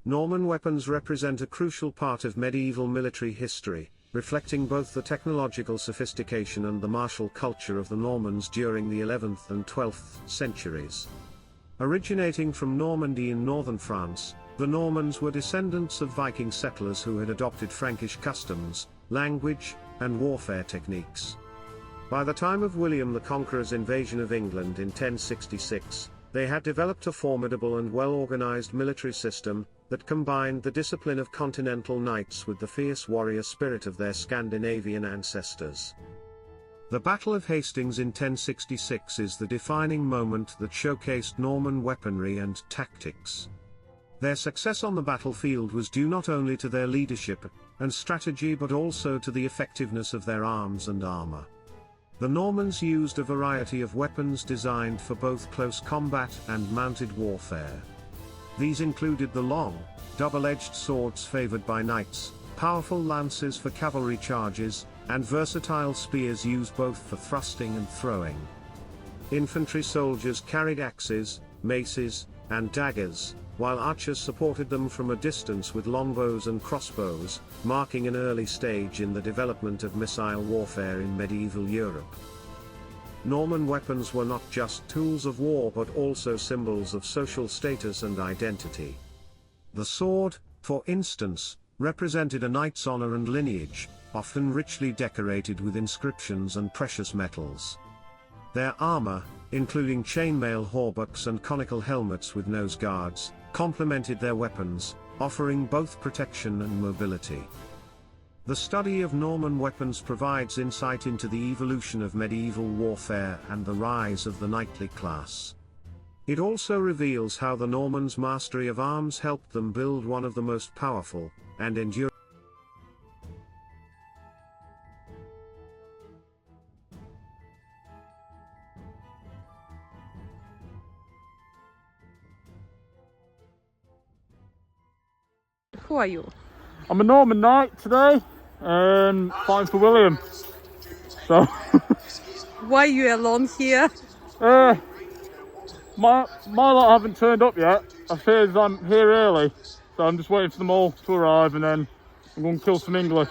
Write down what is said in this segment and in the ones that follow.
Norman weapons represent a crucial part of medieval military history, reflecting both the technological sophistication and the martial culture of the Normans during the 11th and 12th centuries. Originating from Normandy in northern France, the Normans were descendants of Viking settlers who had adopted Frankish customs, language, and warfare techniques. By the time of William the Conqueror's invasion of England in 1066, they had developed a formidable and well-organized military system that combined the discipline of continental knights with the fierce warrior spirit of their Scandinavian ancestors. The Battle of Hastings in 1066 is the defining moment that showcased Norman weaponry and tactics. Their success on the battlefield was due not only to their leadership and strategy but also to the effectiveness of their arms and armor. The Normans used a variety of weapons designed for both close combat and mounted warfare. These included the long, double-edged swords favored by knights, powerful lances for cavalry charges, and versatile spears used both for thrusting and throwing. Infantry soldiers carried axes, maces, and daggers, while archers supported them from a distance with longbows and crossbows, marking an early stage in the development of missile warfare in medieval Europe. Norman weapons were not just tools of war but also symbols of social status and identity. The sword, for instance, represented a knight's honor and lineage, often richly decorated with inscriptions and precious metals. Their armor, including chainmail hauberks and conical helmets with nose guards, complemented their weapons, offering both protection and mobility. The study of Norman weapons provides insight into the evolution of medieval warfare and the rise of the knightly class. It also reveals how the Normans' mastery of arms helped them build one of the most powerful and enduring. Who are you? I'm a Norman knight today, and fighting for William. So, Why you alone here? my lot haven't turned up yet. I fear I'm here early, so I'm just waiting for them all to arrive, and then I'm going to kill some English.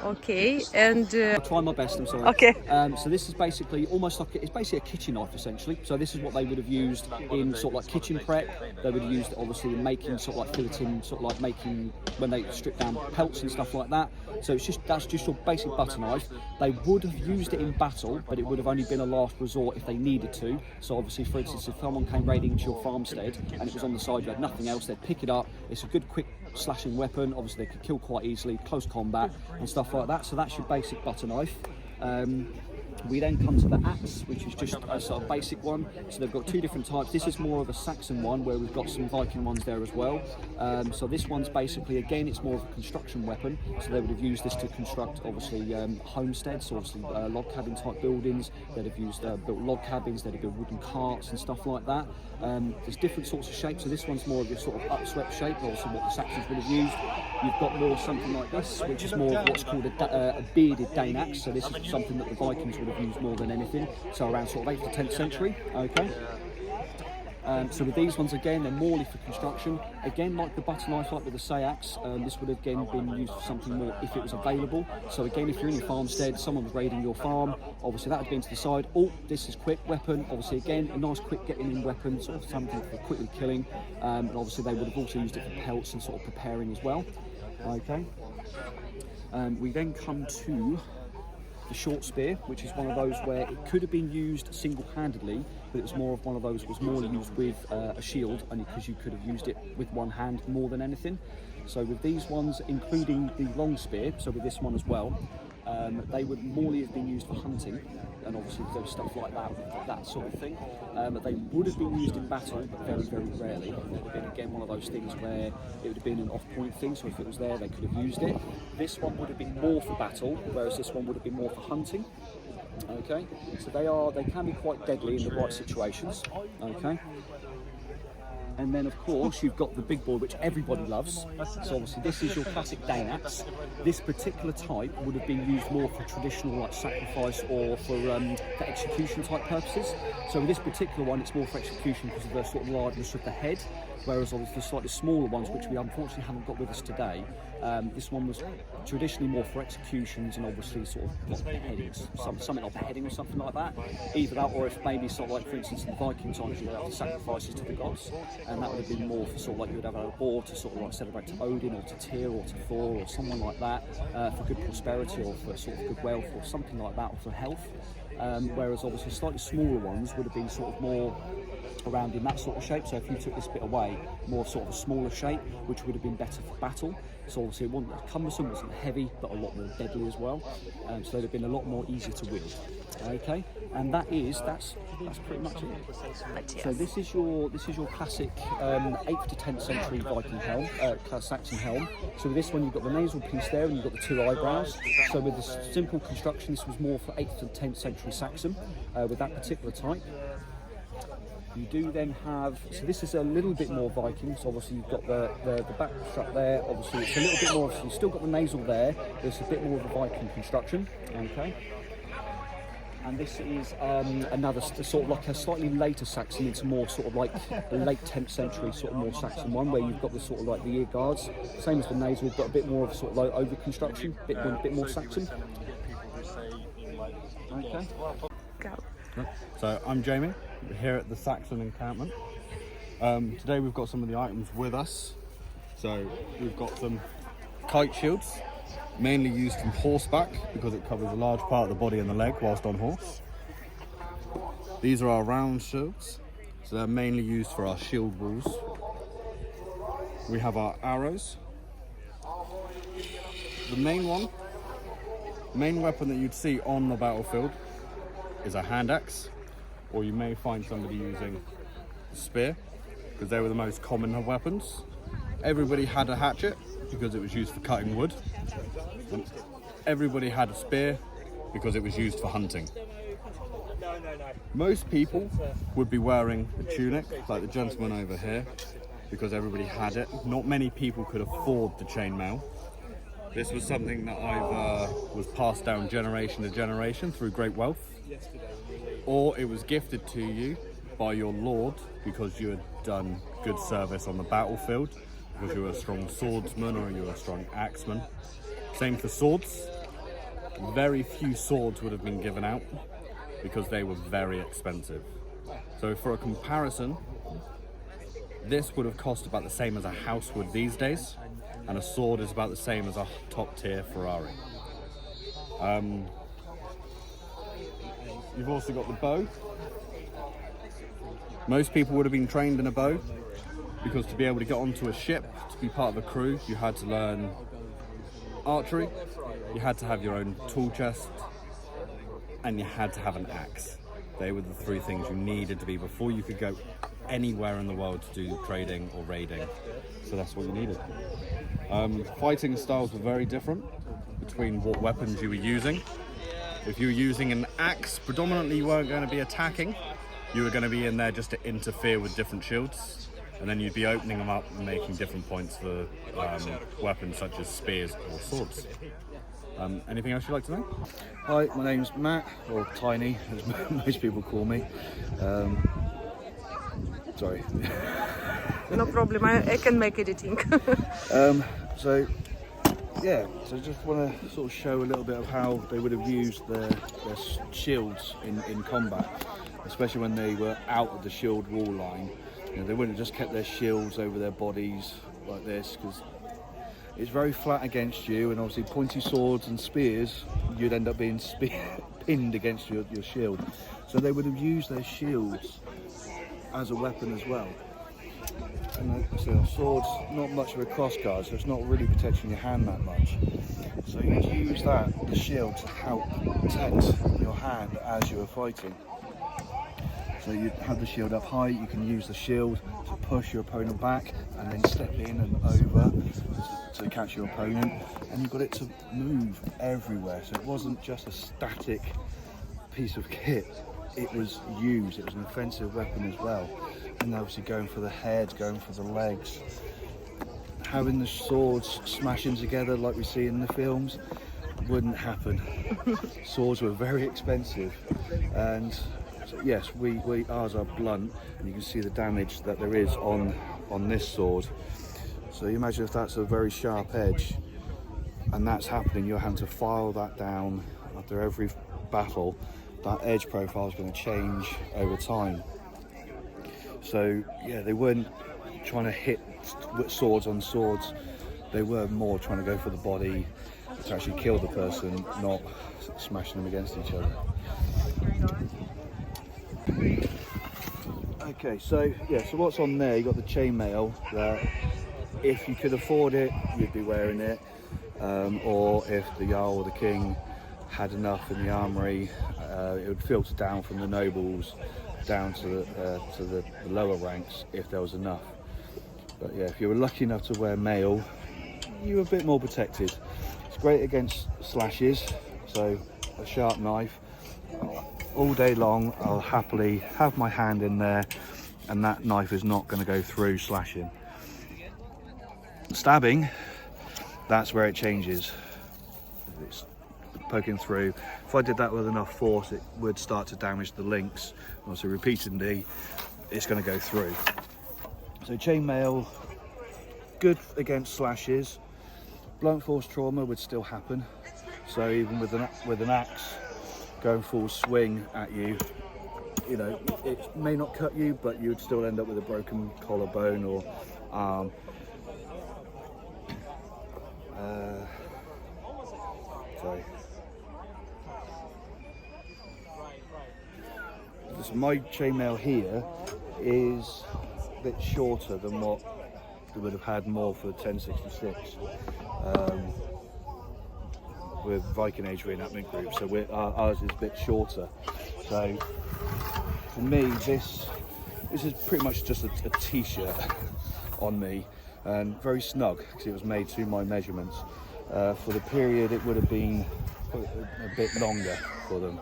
Okay, and I'll try my best, I'm sorry. Okay. So this is basically almost like, it's basically a kitchen knife essentially. So this is what they would have used in sort of like kitchen prep. They would have used it obviously in making sort of like filleting, sort of like making when they strip down pelts and stuff like that. So it's just, that's just your basic butter knife. They would have used it in battle, but it would have only been a last resort if they needed to. So obviously, for instance, if someone came raiding into your farmstead and it was on the side, you had nothing else, they'd pick it up. It's a good quick slashing weapon. Obviously they could kill quite easily, close combat and stuff like that. So that's your basic butter knife. We then come to the axe, which is just a sort of basic one. So they've got two different types. This is more of a Saxon one, where we've got some Viking ones there as well. So this one's basically, again, it's more of a construction weapon. So they would have used this to construct, obviously, homesteads, obviously log cabin type buildings. They'd have used built log cabins. They'd have built wooden carts and stuff like that. There's different sorts of shapes. So this one's more of your sort of upswept shape, obviously what the Saxons would have used. You've got more something like this, which is more of what's called a bearded Dane axe. So this is something that the Vikings would have used more than anything. So around sort of 8th to 10th century. Okay. So with these ones, again, they're morely for construction. Again, like the butter knife, like with the Sayax, this would have again been used for something more if it was available. So again, if you're in your farmstead, someone was raiding your farm, obviously that would be to the side. Oh, this is quick weapon. Obviously, again, a nice quick getting in weapon, sort of something for quickly killing. And obviously they would have also used it for pelts and sort of preparing as well. Okay. We then come to the short spear, which is one of those where it could have been used single-handedly, but it was more of one of those was more used with a shield, only because you could have used it with one hand more than anything. So with these ones, including the long spear, so with this one as well, they would more have been used for hunting, and obviously there's stuff like that sort of thing. They would have been used in battle, but very, very rarely. It would have been, again, one of those things where it would have been an off-point thing, so if it was there, they could have used it. This one would have been more for battle, whereas this one would have been more for hunting. Okay, so they can be quite deadly in the right situations. Okay. And then of course you've got the big boy, which everybody loves. So obviously this is your classic Dane axe. This particular type would have been used more for traditional like sacrifice or for execution type purposes. So with this particular one, it's more for execution because of the sort of largeness of the head. Whereas obviously the slightly smaller ones, which we unfortunately haven't got with us today, this one was traditionally more for executions and obviously sort of like beheadings, something like beheading or something like that. Either that, or if maybe sort of like, for instance, in the Viking times, you would have the sacrifices to the gods, and that would have been more for sort of like you would have a boar to sort of like celebrate to Odin or to Tyr or to Thor or someone like that, for good prosperity or for sort of good wealth or something like that, or for health. Whereas obviously slightly smaller ones would have been sort of more around in that sort of shape. So if you took this bit away, more sort of a smaller shape, which would have been better for battle. So obviously it wasn't as cumbersome, wasn't heavy, but a lot more deadly as well. So they'd have been a lot more easier to wield. Okay, and that's pretty much it. So this is your classic 8th to 10th century Viking helm, Saxon helm. So with this one you've got the nasal piece there, and you've got the 2 eyebrows. So with the simple construction, this was more for 8th to 10th century Saxon with that particular type. You do then have, so this is a little bit more Viking, so obviously you've got the back strap there, obviously it's a little bit more, so you've still got the nasal there, there's a bit more of a Viking construction, okay. And this is another sort of like a slightly later Saxon, it's more sort of like late 10th century sort of more Saxon one, where you've got the sort of like the ear guards, same as the nasal, but a bit more of a sort of like over construction, a bit more Saxon. Okay. Go. So I'm Jamie, we're here at the Saxon encampment. Today we've got some of the items with us. So we've got some kite shields, mainly used from horseback because it covers a large part of the body and the leg whilst on horse. These are our round shields, so they're mainly used for our shield walls. We have our arrows. The main weapon that you'd see on the battlefield is a hand axe, or you may find somebody using a spear because they were the most common of weapons. Everybody had a hatchet because it was used for cutting wood, and everybody had a spear because it was used for hunting. Most people would be wearing a tunic like the gentleman over here because everybody had it. Not many people could afford the chainmail. This was something that was passed down generation to generation through great wealth, or it was gifted to you by your lord because you had done good service on the battlefield, because you were a strong swordsman or you were a strong axeman. Same for swords. Very few swords would have been given out because they were very expensive. So for a comparison, this would have cost about the same as a house would these days, and a sword is about the same as a top tier Ferrari. You've also got the bow. Most people would have been trained in a bow because to be able to get onto a ship, to be part of a crew, you had to learn archery, you had to have your own tool chest, and you had to have an axe. They were the 3 things you needed to be before you could go anywhere in the world to do trading or raiding. So that's what you needed. Fighting styles were very different between what weapons you were using. If you were using an axe, predominantly you weren't going to be attacking. You were going to be in there just to interfere with different shields, and then you'd be opening them up and making different points for weapons such as spears or swords. Anything else you'd like to know? Hi, my name's Matt, or Tiny, as most people call me. Sorry. No problem, I can make editing. So I just want to sort of show a little bit of how they would have used their shields in combat, especially when they were out of the shield wall line. You know, they wouldn't have just kept their shields over their bodies like this, because it's very flat against you, and obviously pointy swords and spears, you'd end up being pinned against your shield. So they would have used their shields as a weapon as well. And so a sword's not much of a crossguard, so it's not really protecting your hand that much. So you'd use the shield, to help protect your hand as you were fighting. So you have the shield up high, you can use the shield to push your opponent back and then step in and over to catch your opponent, and you've got it to move everywhere. So it wasn't just a static piece of kit, it was used, it was an offensive weapon as well. and obviously going for the head, going for the legs. Having the swords smashing together like we see in the films wouldn't happen. Swords were very expensive, and so yes, ours are blunt, and you can see the damage that there is on this sword. So you imagine if that's a very sharp edge, and that's happening, you're having to file that down after every battle. That edge profile is going to change over time. So yeah, they weren't trying to hit swords on swords. They were more trying to go for the body to actually kill the person, not smashing them against each other. Okay, so yeah, so what's on there? You got the chainmail that if you could afford it, you'd be wearing it, or if the Jarl or the king had enough in the armory, it would filter down from the nobles down to the lower ranks if there was enough. But yeah, if you were lucky enough to wear mail, you were a bit more protected. It's great against slashes, so a sharp knife. All day long, I'll happily have my hand in there, and that knife is not going to go through slashing. Stabbing, that's where it changes. It's poking through. If I did that with enough force, it would start to damage the links. Also, repeatedly, it's going to go through. So chainmail, good against slashes. Blunt force trauma would still happen. So even with an axe going full swing at you, you know, it may not cut you, but you would still end up with a broken collarbone or arm. Sorry. So my chainmail here is a bit shorter than what we would have had more for 1066. We're Viking Age reenactment group, so ours is a bit shorter. So for me, this is pretty much just a t-shirt on me, and very snug because it was made to my measurements. For the period, it would have been a bit longer for them.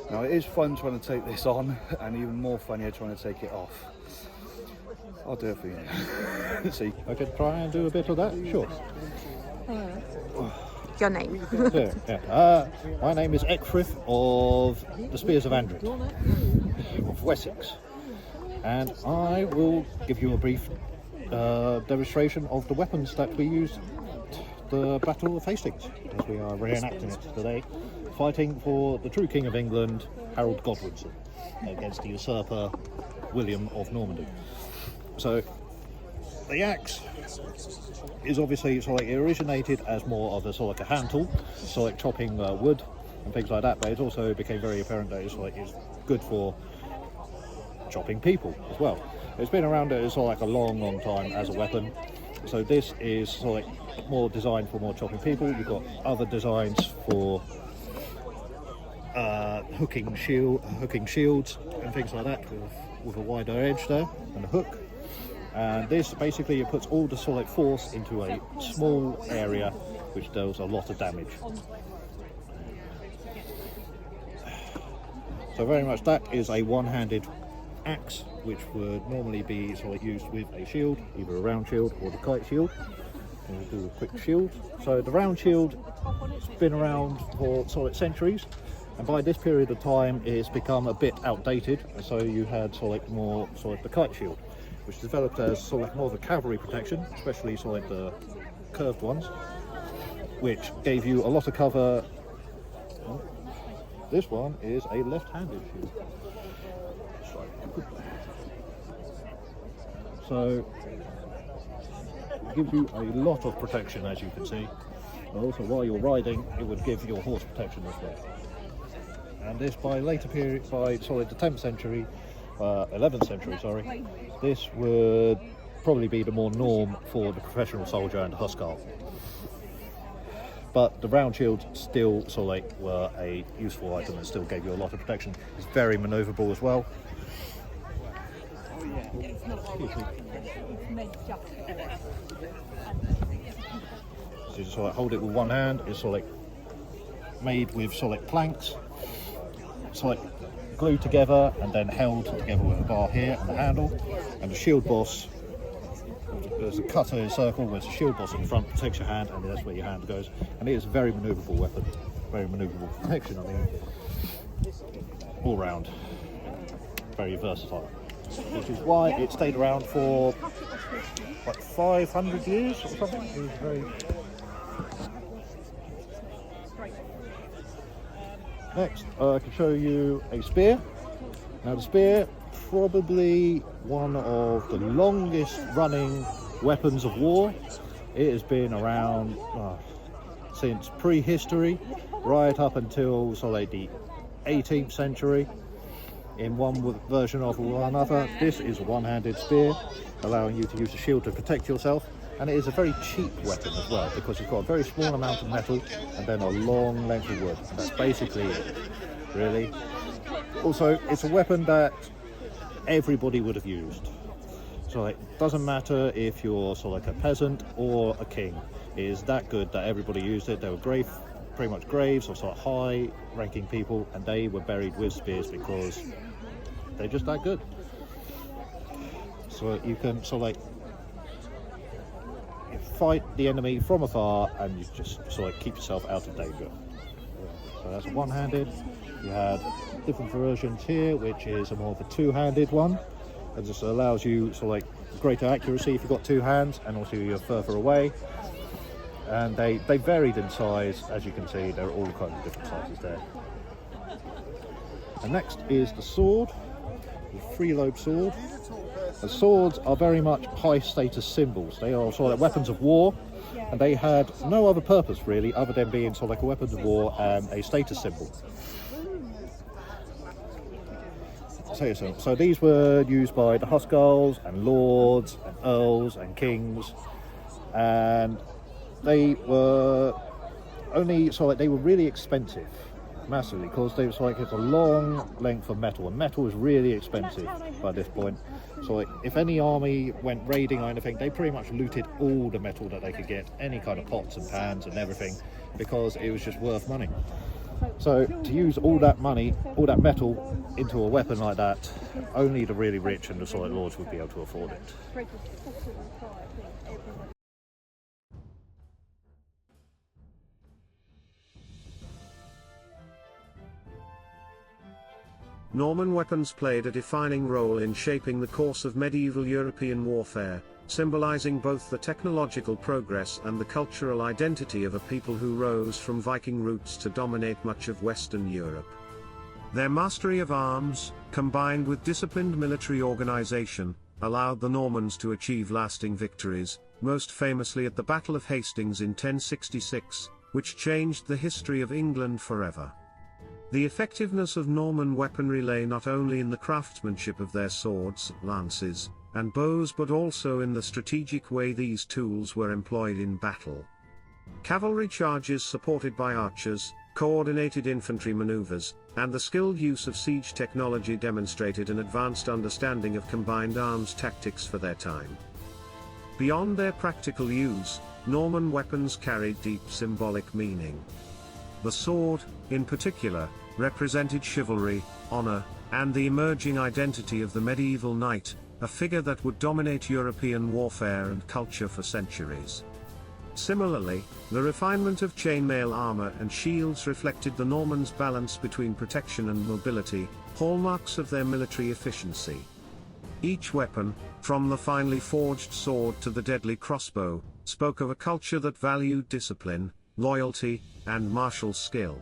Now it is fun trying to take this on, and even more funnier trying to take it off. I'll do it for you. Let's see. I could try and do a bit of that, sure. Your name? My name is Eckfrith of the Spears of Andred, of Wessex, and I will give you a brief demonstration of the weapons that we used at the Battle of Hastings, as we are reenacting it today, fighting for the true King of England, Harold Godwinson, against the usurper William of Normandy. So the axe is obviously sort of like, it originated as more of a sort of like a hand tool, so like chopping wood and things like that, but it also became very apparent that it's good for chopping people as well. It's been around as sort of like a long time as a weapon. So this is sort of like more designed for more chopping people. You've got other designs for hooking shields and things like that with a wider edge there and a hook. And this basically, it puts all the solid force into a small area, which does a lot of damage. So very much that is a one-handed axe, which would normally be sort of used with a shield, either a round shield or the kite shield. And we'll do a quick shield. So the round shield has been around for sort of centuries, and by this period of time it's become a bit outdated. So you had sort of more sort of the kite shield, which developed as sort of more of a cavalry protection, especially sort of the curved ones, which gave you a lot of cover. Well, this one is a left-handed shield. So it gives you a lot of protection, as you can see. And also while you're riding, it would give your horse protection as well. And this, by later period, by sort of the 10th century, 11th century, sorry, this would probably be the more norm for the professional soldier and the huskar. But the round shields still sort of like were a useful item and still gave you a lot of protection. It's very manoeuvrable as well. So you just sort of hold it with one hand. It's sort of like made with sort of like planks. It's like glued together and then held together with a bar here and the handle. And the shield boss, there's a cutter in a circle, where there's a shield boss in front, protects your hand, and that's where your hand goes. And it is a very manoeuvrable weapon, very manoeuvrable protection, I mean, all round, very versatile. Which is why it stayed around for like 500 years or something. It was very... Next, I can show you a spear. Now the spear, probably one of the longest running weapons of war. It has been around since prehistory, right up until the 18th century. In one version of another, this is a one-handed spear, allowing you to use a shield to protect yourself. And it is a very cheap weapon as well, because it's got a very small amount of metal and then a long length of wood. And that's basically it, really. Also, it's a weapon that everybody would have used. So it doesn't matter if you're like a peasant or a king. It is that good that everybody used it. They were pretty much graves of high-ranking people, and they were buried with spears because they're just that good. So you can fight the enemy from afar, and you just keep yourself out of danger. So that's one-handed. You have different versions here, which is a more of a two-handed one. It just allows you greater accuracy if you've got two hands, and also you're further away. And they varied in size, as you can see. There are all kinds of different sizes there. And next is the sword, the three-lobe sword. The swords are very much high status symbols. They are weapons of war, and they had no other purpose really other than being a weapon of war and a status symbol. So these were used by the Huskarls and lords and earls and kings, and they were only they were really expensive, massively, because they was it's a long length of metal, and metal is really expensive by this point. So if any army went raiding or anything, they pretty much looted all the metal that they could get, any kind of pots and pans and everything, because it was just worth money. So to use all that money, all that metal into a weapon like that, only the really rich and the lords would be able to afford it. Norman weapons played a defining role in shaping the course of medieval European warfare, symbolizing both the technological progress and the cultural identity of a people who rose from Viking roots to dominate much of Western Europe. Their mastery of arms, combined with disciplined military organization, allowed the Normans to achieve lasting victories, most famously at the Battle of Hastings in 1066, which changed the history of England forever. The effectiveness of Norman weaponry lay not only in the craftsmanship of their swords, lances, and bows, but also in the strategic way these tools were employed in battle. Cavalry charges supported by archers, coordinated infantry maneuvers, and the skilled use of siege technology demonstrated an advanced understanding of combined arms tactics for their time. Beyond their practical use, Norman weapons carried deep symbolic meaning. The sword, in particular, represented chivalry, honor, and the emerging identity of the medieval knight, a figure that would dominate European warfare and culture for centuries. Similarly, the refinement of chainmail armor and shields reflected the Normans' balance between protection and mobility, hallmarks of their military efficiency. Each weapon, from the finely forged sword to the deadly crossbow, spoke of a culture that valued discipline, loyalty, and martial skill.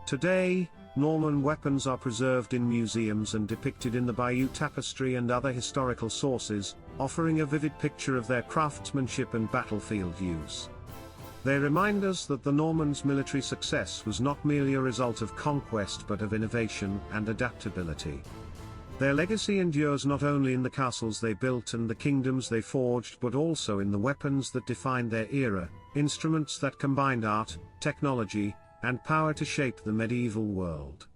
Today, Norman weapons are preserved in museums and depicted in the Bayeux Tapestry and other historical sources, offering a vivid picture of their craftsmanship and battlefield use. They remind us that the Normans' military success was not merely a result of conquest but of innovation and adaptability. Their legacy endures not only in the castles they built and the kingdoms they forged, but also in the weapons that defined their era, instruments that combined art, technology, and power to shape the medieval world.